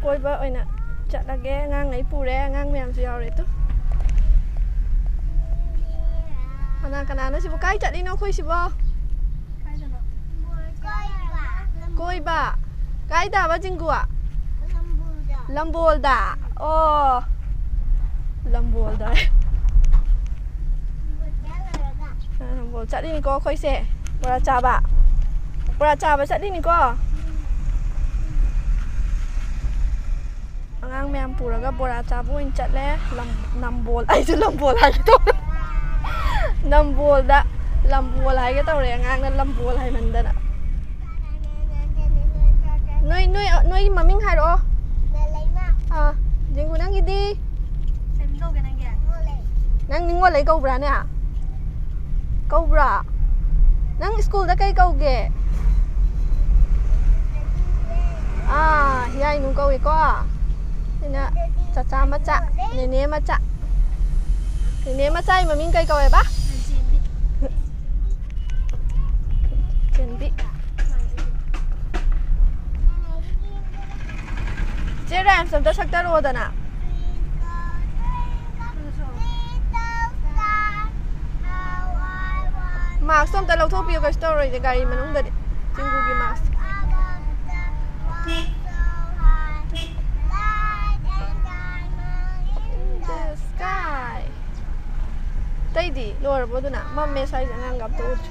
ꯀꯣꯏꯕ ꯑꯣꯏꯅ ꯆꯠꯂꯒꯦ ꯑꯉꯥꯡꯉꯩ ꯄꯨꯔꯦ ꯑꯉꯥꯡ ꯃꯌꯥꯝꯁꯨ ꯌꯥꯎꯔꯦ ꯇꯨ ꯀꯅꯥꯅꯣ ꯁꯤꯕꯨ ꯀꯥꯏ ꯆꯠꯂꯤꯅꯣ ꯑꯩꯈꯣꯏ ꯁꯤꯕꯣ ꯀꯣꯏꯕ ꯀꯥꯏꯗꯕ ꯆꯤꯡꯒꯨ ꯂꯝꯕꯣꯜꯗ ꯑꯣ ꯂꯝꯕꯣꯜꯗ ꯂꯝꯕꯣꯜ ꯆꯠꯂꯤꯅꯤꯀꯣ ꯑꯩꯈꯣꯏꯁꯦ ꯕꯣꯔꯥ ꯆꯥꯕ ꯆꯠꯂꯤꯅꯤꯀꯣ ꯑꯉꯥꯡ ꯃꯌꯥꯝ ꯄꯨꯔꯒ ꯕꯣꯔꯥ ꯆꯥꯕ ꯑꯣꯏꯅ ꯆꯠꯂꯦ ꯅꯝꯕꯣꯜ ꯑꯩꯁꯨ ꯂꯝꯕꯣꯜ ꯍꯥꯏꯒꯦ ꯇꯧꯔꯦ ꯂꯝꯕꯣꯜ ꯍꯥꯏꯒꯦ ꯇꯧꯔꯦ ꯑꯉꯥꯡꯅ ꯂꯝꯕꯣꯜ ꯍꯥꯏꯃꯟꯗꯅ ꯅꯣꯏꯒꯤ ꯃꯃꯤꯡ ꯍꯥꯏꯔꯛꯑꯣ ꯖꯤꯡꯒꯨ ꯅꯪꯒꯤꯗꯤ ꯅꯪ ꯅꯤꯡꯉꯣꯜꯂꯩ ꯀꯧꯕ꯭ꯔꯥꯅꯦ ꯀꯧꯕ꯭ꯔꯥ ꯅꯪ ꯁ꯭ꯀꯨꯜꯗ ꯀꯩ ꯀꯧꯒꯦ ꯍꯤꯌꯥꯏꯅꯨ ꯀꯧꯏꯀꯣ ꯁꯤꯅ ꯆꯆꯥ ꯃꯆꯥ ꯅꯦꯅꯦ ꯃꯆꯥꯒꯤ ꯃꯃꯤꯡ ꯀꯩ ꯀꯧꯋꯦꯕ ꯆꯦꯟꯕꯤ ꯆꯦ ꯔꯥꯏꯝꯁ ꯑꯝꯇ ꯁꯛꯇꯔꯛꯑꯣꯗꯅ ꯃꯥꯛꯁꯇꯣ ꯑꯝꯇ ꯂꯧꯊꯣꯛꯄꯤꯌꯨ ꯀꯩꯁꯨ ꯇꯧꯔꯣꯏꯗꯦ ꯒꯥꯔꯤ ꯃꯅꯨꯡꯗꯗꯤ ꯆꯤꯡꯒꯨꯒꯤ ꯃꯥꯛꯁ ꯑꯇꯩꯗꯤ ꯂꯣꯏꯔꯕꯣ ꯑꯗꯨꯅ ꯃꯝꯃꯦ ꯁ꯭ꯋꯥꯏꯁꯦ ꯑꯉꯥꯡꯒ ꯑꯝꯇ ꯎꯗ꯭ꯔꯦ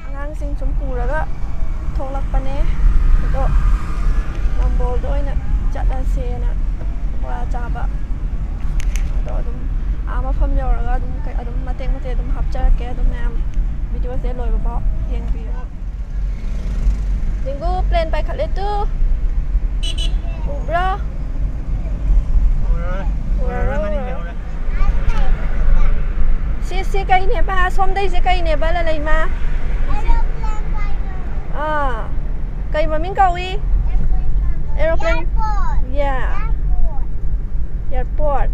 ꯑꯉꯥꯡꯁꯤꯡ ꯁꯨꯝ ꯄꯨꯔꯒ ꯊꯣꯛꯂꯛꯄꯅꯦ ꯑꯗꯣ ꯅꯝꯕꯣꯜꯗ ꯑꯣꯏꯅ ꯆꯠꯂꯁꯦꯅ ꯕꯣꯔꯥ ꯆꯥꯕ ꯑꯗꯣ ꯑꯗꯨꯝ ꯃꯐꯝ ꯌꯧꯔꯒ ꯑꯗꯨꯝ ꯃꯇꯦꯛ ꯑꯗꯨꯝ ꯍꯥꯞꯆꯔꯛꯀꯦ ꯑꯗꯨꯝ ꯃꯌꯥꯝ ꯚꯤꯗꯤꯑꯣꯁꯦ ꯂꯣꯏꯕꯐꯥꯎ ꯌꯦꯡꯕꯤꯌꯨ ꯖꯤꯡꯒꯨ ꯄ꯭ꯂꯦꯟ ꯄꯥꯏꯈꯠꯂꯦ ꯇꯨ ꯎꯕ꯭ꯔꯣ ꯁꯤ ꯀꯩꯅꯦꯕ ꯁꯣꯝꯗꯩꯁꯦ ꯀꯩꯅꯦꯕ ꯂꯂꯩꯃ ꯀꯩ ꯃꯃꯤꯡ ꯀꯧꯏ ꯑꯦꯔꯣꯄ꯭ꯂꯦꯟ ꯑꯦꯌꯥꯔꯄꯣꯔꯠ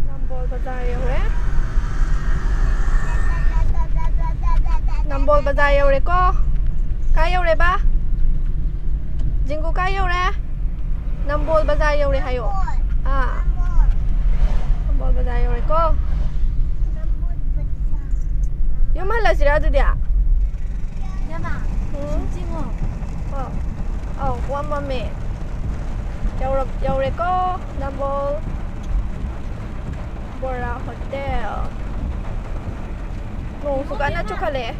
ꯅꯝꯕꯣꯜ ꯕꯖꯥꯔ ꯌꯧꯔꯦ ꯅꯝꯕꯣꯜ ꯕꯖꯥꯔ ꯌꯧꯔꯦꯀꯣ ꯀꯥꯏ ꯌꯧꯔꯦꯕ ꯖꯤꯡꯒꯨ ꯀꯥꯏ ꯌꯧꯔꯦ ꯅꯝꯕꯣꯜ ꯕꯖꯥꯔ ꯌꯧꯔꯦ ꯍꯥꯏꯌꯣ ꯅꯝꯕꯣꯜ ꯕꯖꯥꯔ ꯌꯧꯔꯦꯀꯣ ꯌꯨꯝ ꯍꯜꯂꯁꯤꯔ ꯑꯗꯨꯗꯤ ꯋꯥꯃꯝꯃꯦ ꯌꯧꯔꯦꯀꯣ ꯅꯝꯕꯣꯜ ꯕꯣꯔꯥ ꯍꯣꯇꯦꯜ ꯅꯣꯡꯁꯨ ꯀꯟꯅ ꯆꯨꯈꯠꯂꯛꯑꯦ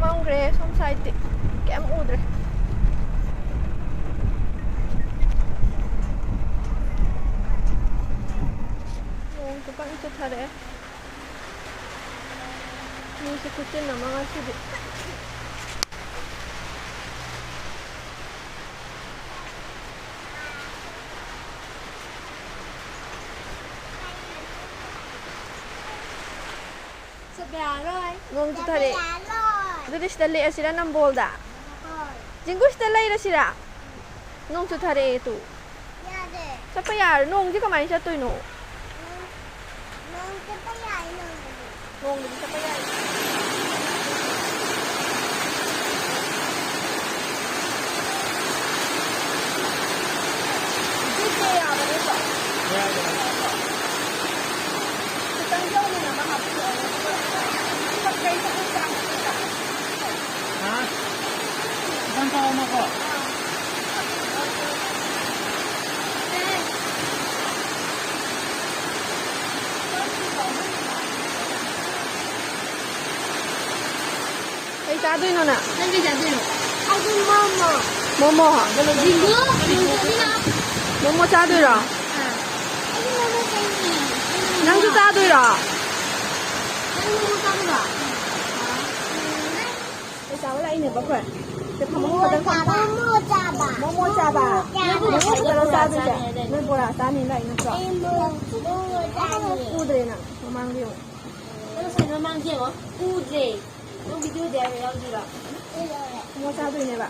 ꯃꯝꯈ꯭ꯔꯦ ꯁꯣꯝ ꯁꯥꯏꯗꯇꯤ ꯀꯩꯝ ꯎꯗ꯭ꯔꯦ ꯅꯣꯡꯁꯨ ꯀꯟꯅ ꯆꯨꯊꯔꯛꯑꯦ ꯃꯤꯁꯨ ꯈꯨꯆꯤꯟ ꯑꯃ ꯉꯁꯤꯗꯤ ꯅꯣꯡ ꯆꯨꯊꯔꯛꯑꯦ ꯑꯗꯨꯗꯤ ꯁꯤꯗ ꯂꯦꯛꯑꯁꯤꯔ ꯅꯝꯕꯣꯜꯗ ꯖꯤꯡꯒꯨ ꯁꯤꯗ ꯂꯩꯔꯁꯤꯔ ꯅꯣꯡ ꯆꯨꯊꯔꯛꯑꯦ ꯇꯨ ꯆꯠꯄ ꯌꯥꯔꯣꯏ ꯅꯣꯡꯁꯦ ꯀꯃꯥꯏꯅ ꯆꯠꯇꯣꯏꯅꯣ ꯅꯣꯡꯗꯗꯤ ꯆꯠꯄ ꯌꯥꯏ ꯁꯤꯁꯦ ꯌꯥꯕ ꯅꯠꯇ꯭ꯔꯣ ꯈꯤꯇꯪ ꯌꯧꯅꯅꯕ ꯍꯥꯞꯄꯤꯔꯛꯑꯣ ꯀꯩ ꯆꯥꯗꯣꯏꯅꯣ ꯅꯪ ꯀꯩ ꯆꯥꯗꯣꯏꯅꯣ ꯃꯣꯃꯣ ꯃꯣꯃꯣ ꯆꯥꯗꯣꯏꯔꯣ ꯅꯪꯁꯨ ꯆꯥꯗꯣꯏꯔꯣ ꯀꯩ ꯆꯥꯕ ꯂꯥꯛꯏꯅꯦꯕ ꯑꯩꯈꯣꯏ ꯃꯣꯃꯣ ꯆꯥꯕ ꯃꯣꯃꯣ ꯈꯛꯇꯔꯣ ꯆꯥꯗꯣꯏꯁꯦ ꯅꯣꯏ ꯕꯣꯔꯥ ꯆꯥꯅꯤ ꯂꯥꯛꯏ ꯅꯠꯇ꯭ꯔꯣ ꯎꯗ꯭ꯔꯦ ꯅꯪ ꯃꯃꯥꯡꯗ ꯌꯦꯡꯉꯣ ꯃꯃꯥꯡꯗ ꯌꯦꯡꯉꯣ ꯎꯗ꯭ꯔꯦ ꯅꯪ ꯚꯤꯗꯤꯑꯣꯗꯤ ꯌꯥꯎꯗꯣꯏꯔꯣ ꯃꯣꯃꯣ ꯆꯥꯗꯣꯏꯅꯦꯕ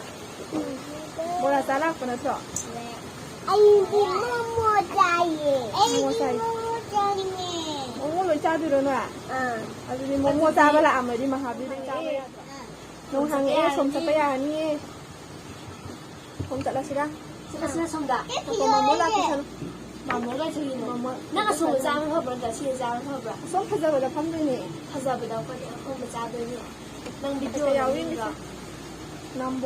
ꯕꯣꯔꯥ ꯆꯥ ꯂꯥꯛꯄ ꯅꯠꯇ꯭ꯔꯣ เลยจ้าดูเลยน่ะอันนี้โมโมจ้าเวลาอ่ำเลยดิมาครับดิจ้าไปน้องทางเอสมสัพยานี่ผมจะละสิละ 这个是送的， ตัวมาโมลาที่ฉัน 毛毛在这里呢。那个送的咱们后边的，现在咱们后边， ส้มเขาจะแบบพันด้วยนี่ 他找不到，快点后面加对面，能比 จะ 较 ยาว 有 วิ่ง 那个。 นัมโบ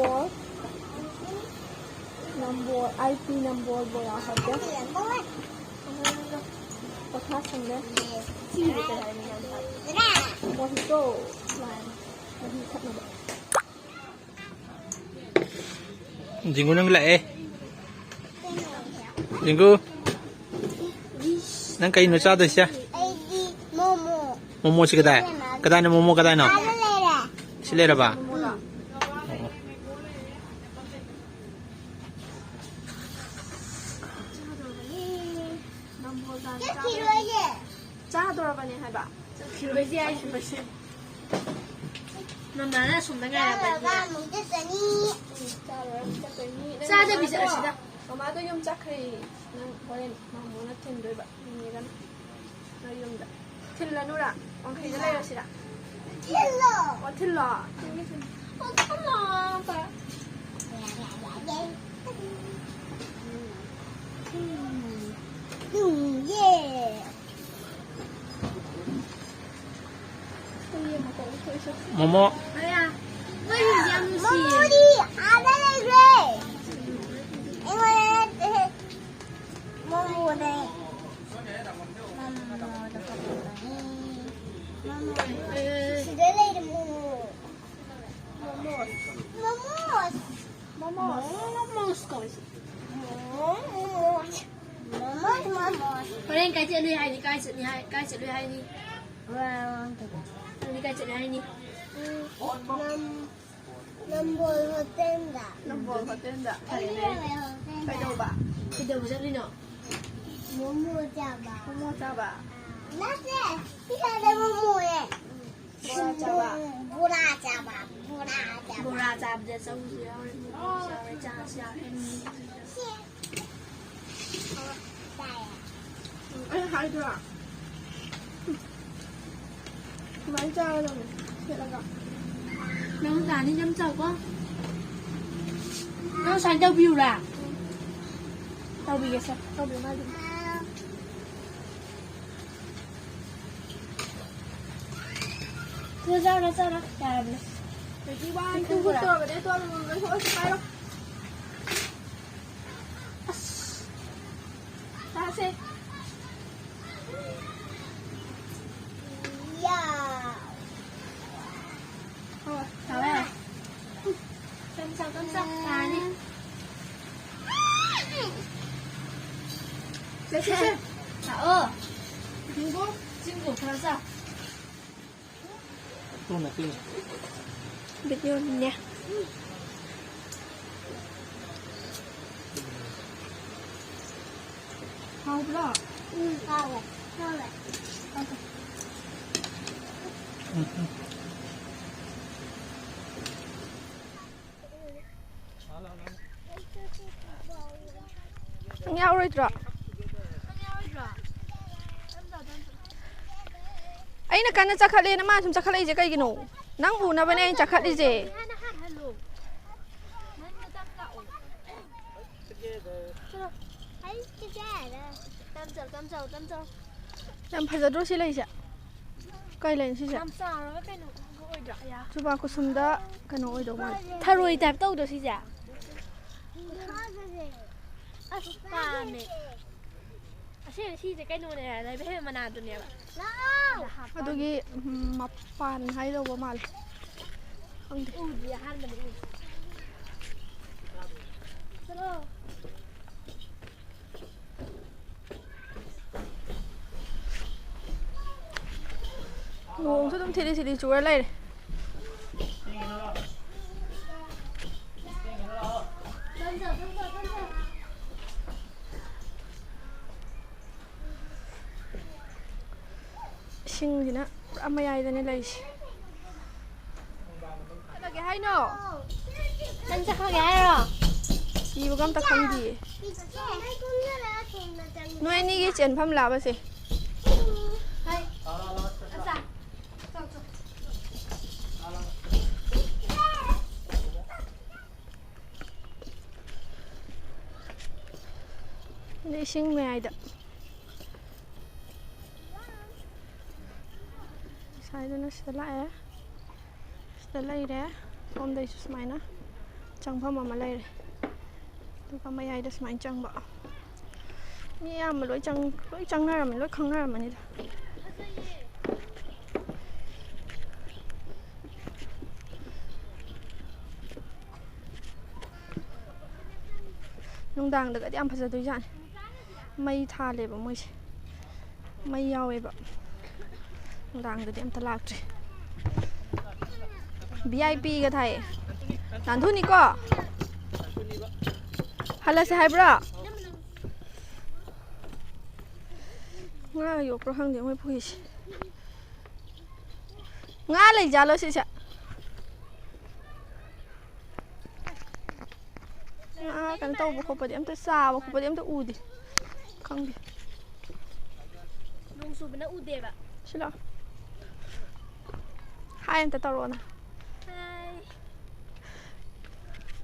ไอพีนัมโบโบยาครับเจ้าประทัดสังเกต 记得在那边的。 โมฮิโต้ลายโมฮิคัดมาแบบ Jinggu nang la eh. Jinggu. Nang kain no sa da siya. Momo si kada. Kada na momo kada no. Silera ba? จ้าตัวเราเนี่ยให้บ่า 皮罗现在是不是？那妈那送的俺来吧。 จ้าเราจะเป็นนี่ 啥子比较是的？ มาม่าก็ยมจักเคยนั่งพอเล่นมาโมนัดเทนด้วยแบบนี้กันเรายมแบบเทนละนู่นอ่ะวันใครจะเล่นสิล่ะวันเทนละวันเทนละไปMomo. 哎呀，我是江西。 我连该这厉害，你该这厉害，该这厉害你。你该这厉害你。 น้ำบอลเขาเต้นด่ะไปดูบ่ะ 这都不是那种。 โมโมจ้าบ่ะ 不然咱们这手机要小的加下。 เอ้ยหายตัวไม่จ้าเลยเสร็จแล้วก็ น้องสาวนี่น้ำเจ้าก็น้องสาวเจ้าบิวล่ะ เต้าบีกันซะเต้าบีมาดิ คือเจ้าแล้วอย่าเลย เดี๋ยวที่บ้านคือตัวไปได้ตัวมันไม่พอไปหรอกตาเซ่ 好嘞。跟上，哪里？ เซ่ 好饿。金果看上。 Tu na tu. เด็กโยนเนี่ยเข้าปะเงาเลยจ้ะไอ้นักการจะขัดเลยนะมาชุมจะขัดเลยจะใครกินหนูนั่งอูนะเป็นเองจะขัดเลยเจจำพัดจะรู้สิเลยจ้ะใกล้เลยสิจ้ะจุบากุสุมดากันโอ้ยดอกมัน 他如果在豆的是假。啊，没。现在是在干什么呢？来陪我们拿东西吧。 อะตุกี้มาปานให้เราประมาณ 屋子喊的屋子。งงซะต้องทีดีจูอะไรเลยชิงสินะอามาใหญ่ตัวนี้เลยอะไรกันให้เนาะ 那你再看看了。ꯀꯤꯕꯒ ꯑꯝꯇ ꯈꯪꯗꯤꯌꯦ ꯅꯣꯏ ꯑꯅꯤꯒꯤ ꯆꯦꯟꯐꯝ ꯂꯥꯕꯁꯦ ꯏꯁꯤꯡ ꯃꯌꯥꯏꯗ ꯁꯥꯏꯗꯅ ꯁꯤꯗ ꯂꯥꯛꯑꯦ ꯁꯤꯗ ꯂꯩꯔꯦ ꯁꯣꯝꯗꯩꯁꯨ ꯁꯨꯃꯥꯏꯅ ꯆꯪꯐꯝ ꯑꯃ ꯂꯩꯔꯦ ꯑꯗꯨꯒ ꯃꯌꯥꯏꯗ ꯁꯨꯃꯥꯏꯅ ꯆꯪꯕ ꯃꯤ ꯑꯌꯥꯝꯕ ꯂꯣꯏ ꯆꯪꯅꯔꯝꯃꯅꯤ ꯂꯣꯏ ꯈꯪꯅꯔꯝꯃꯅꯤꯗ ꯅꯨꯡꯗꯥꯡꯗꯒꯗꯤ ꯌꯥꯝ ꯐꯖꯗꯣꯏꯖꯥꯠꯅꯤ ꯃꯩ ꯊꯥꯜꯂꯦꯕ ꯃꯣꯏꯁꯦ ꯃꯩ ꯌꯥꯎꯋꯦꯕ ꯅꯨꯡꯗꯥꯡꯗꯗꯤ ꯑꯝꯇ ꯂꯥꯛꯇ꯭ꯔꯤ VIP ꯒ ꯊꯥꯏꯌꯦ ꯅꯥꯟꯊꯨꯅꯤꯀꯣ ꯍꯜꯂꯁꯦ ꯍꯥꯏꯕ꯭ꯔꯣ ꯉꯥ ꯌꯣꯛꯄ꯭ꯔꯣ ꯈꯪꯗꯦ ꯃꯣꯏ ꯄꯨꯈꯤꯁꯦ ꯉꯥ ꯂꯩꯖꯥꯠꯂꯣ ꯁꯤꯁꯦ ꯉꯥ ꯀꯩꯅꯣ ꯇꯧꯕ ꯈꯣꯠꯄꯗꯤ ꯑꯝꯇ ꯆꯥꯕ ꯈꯣꯠꯄꯗꯤ ꯑꯝꯇ ꯎꯗꯦ ꯈꯪꯗꯦ ꯅꯣꯡ ꯆꯨꯕꯅ ꯎꯗꯦꯕ ꯁꯤ ꯂꯥꯛꯑꯣ ꯍꯥꯏ ꯑꯝꯇ ꯇꯧꯔꯛꯑꯣꯅ ꯍꯥꯏ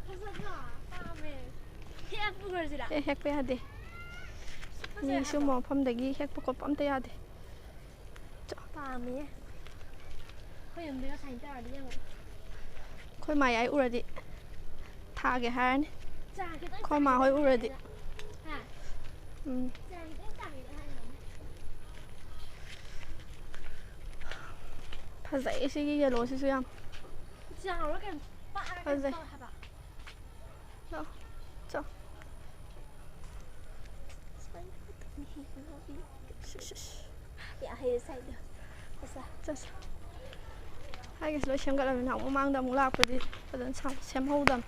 ꯐꯖꯗ꯭ꯔꯣ ꯄꯥꯝꯃꯦ ꯍꯦꯛ ꯄꯨꯈ꯭ꯔꯁꯤꯔꯥ ꯍꯦꯛꯄ ꯌꯥꯗꯦ ꯃꯤ ꯁꯨꯝꯕ ꯃꯐꯝꯗꯒꯤ ꯍꯦꯛꯄ ꯈꯣꯠꯄ ꯑꯝꯇ ꯌꯥꯗꯦ ꯄꯥꯝꯃꯦ ꯑꯩꯈꯣꯏ ꯌꯨꯝꯗꯒ ꯁꯥꯏꯟ ꯇꯧꯔꯗꯤ ꯌꯦꯡꯉꯣ ꯑꯩꯈꯣꯏ ꯃꯌꯥꯏ ꯎꯔꯗꯤ ꯊꯥꯒꯦ ꯍꯥꯏꯔꯅꯤ ꯆꯥ ꯈꯤꯇꯪ ꯑꯩꯈꯣꯏ ꯃꯥ ꯍꯣꯏ ꯎꯔꯗꯤ ꯍꯥ ꯆꯥ ꯈꯤꯇꯪ ꯆꯥꯒꯦꯅ ꯍꯥꯏꯔꯝꯕꯅꯦ ꯐꯖꯩ ꯁꯤꯒꯤ ꯌꯦꯜꯂꯣꯁꯤꯁꯨ ꯌꯥꯝ ꯆꯥꯎꯔ ꯀꯩꯅꯣ ꯄꯥꯛꯑꯒ ꯀꯩꯅꯣ ꯐꯖꯩ ꯇꯧꯋꯦ ꯍꯥꯏꯕ ꯂꯥꯛꯑꯣ ꯆꯥꯎ ꯆꯠꯁꯦ ꯍꯥꯏꯒꯤꯁꯤ ꯂꯣꯏ ꯁꯦꯝꯒꯠꯂꯕꯅꯤꯅ ꯃꯃꯥꯡꯗ ꯑꯃꯨꯛ ꯂꯥꯛꯄꯗꯤ ꯐꯖꯅ ꯁꯦꯝꯍꯧꯗꯕꯅꯤ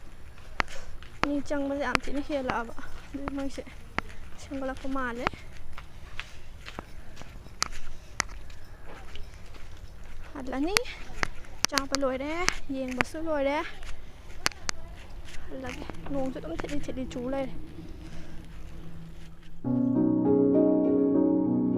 ꯃꯤ ꯆꯪꯕꯁꯦ ꯌꯥꯝ ꯊꯤꯅ ꯍꯦꯜꯂꯛꯑꯕ ꯑꯗꯨ ꯃꯣꯏꯁꯦ ꯁꯦꯝꯒꯠꯂꯛꯄ ꯃꯥꯜꯂꯦ ꯍꯜꯂꯅꯤ ꯆꯥꯕ ꯂꯣꯏꯔꯦ ꯌꯦꯡꯕꯁꯨ ꯂꯣꯏꯔꯦ ꯍꯜꯂꯒꯦ ꯅꯣꯡꯁꯨ ꯑꯗꯨꯝ ꯊꯤꯠꯂꯤ ꯊꯤꯠꯂꯤ ꯆꯨ ꯂꯩꯔꯦ